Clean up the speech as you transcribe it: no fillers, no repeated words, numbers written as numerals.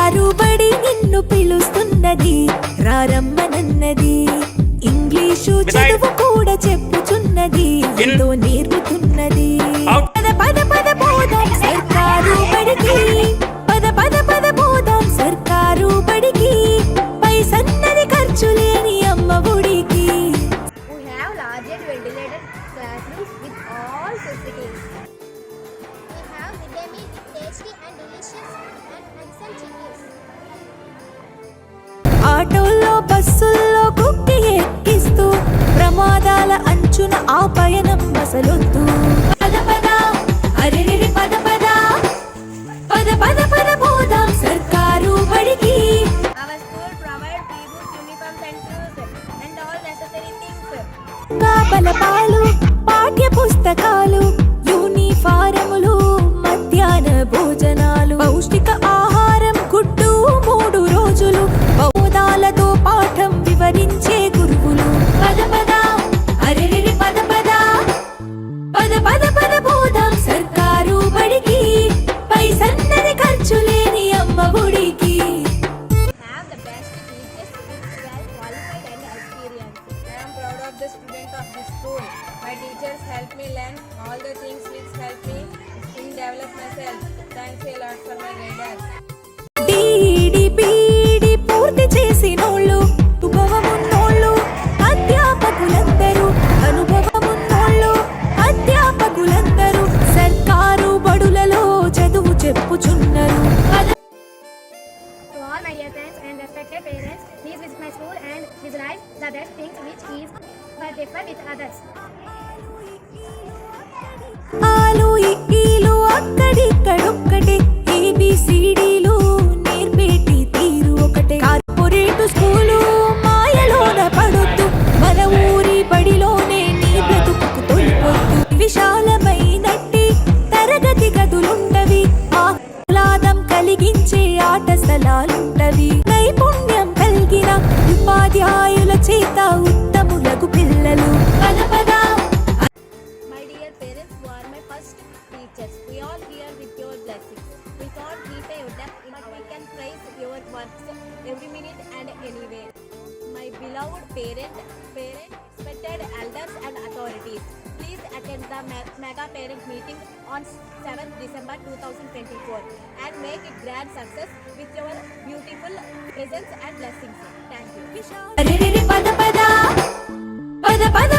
సర్కారు బడి నిన్ను పిలుస్తున్నది, రారమ్మనన్నది. ఇంగ్లీషు చదువు కూడా చెప్పుచున్నది, ఎంతో నేర్పుతున్నది. పద పద పద పోదాం సర్కారు బడికి, పద పద పద పోదాం సర్కారు బడికి, పైసన్నది ఖర్చు లేని అమ్మ ఒడికి. We have large and ventilated classrooms with all facilities. We have midday meal tasty and delicious and excellent chilies. ఆటోల్లో బస్సుల్లో కుక్కి ఎక్కిస్తూ ప్రమాదాల అంచున ఆ పయనం మసలొద్దు. పద పద అరెరెరి పద పద, పద పద పద పోదాం సర్కారు బడికి. Our school provides pre-book uniforms and shoes and all necessary things. బలపాలు, పాఠ్య పుస్తకాలు, యూనిఫారములు, మధ్యాహ్న భోజనాలు, పౌష్టిక ఆహారం, గుడ్డు 3 రోజులు, బోధాలతో పాఠం వివరించే గురువులు. పద పద అరెరెరి పద పద, పద పద పద పోదాం సర్కారు బడికి, పైసన్నది ఖర్చు లేని అమ్మ ఒడికి. Have the best teachers with well qualified and experienced. I am proud of the student of this school. My teachers help me learn all the things which help me in develop myself. Thanks a lot for my guidance. DEd BEd పూర్తి చేసినోళ్ళు, అనుభవమున్నోళ్ళు అధ్యాపకులందరూ, అనుభవమున్నోళ్ళు అధ్యాపకులందరూ సర్కారు బడులలో చదువు చెప్పుచున్నారు. To all my dear friends and respected parents, please visit my school and visualize the best things which is but differ with others. ఆలు ఇక్కీలు అక్కడిక్కడొక్కటే, ఏబిసిడీలు నేర్పేటి తీరు ఒకటే. Corporate school మాయలోన పడొద్దు, మన ఊరి బడిలోనే నీ బ్రతుకు తొలిపొద్దు. విశాలమైనట్టి తరగతి గదులుంటవి, ఆహ్లాదం కలిగించే ఆట స్థలాలుంటవి. నైపుణ్యం కలిగిన ఉపాధ్యాయుల చేత ఉత్తములకు పిల్లలు. పద పద My dear parents, who are my first teachers, we all here with your blessings. We can't repay your debt, but we can praise your works every minute and anywhere. My beloved respected elders and authorities, please attend the mega parent meeting on 7th December 2024 and make it grand success with your beautiful presence and blessings. Thank you. అరెరెరి పద పద, పద పద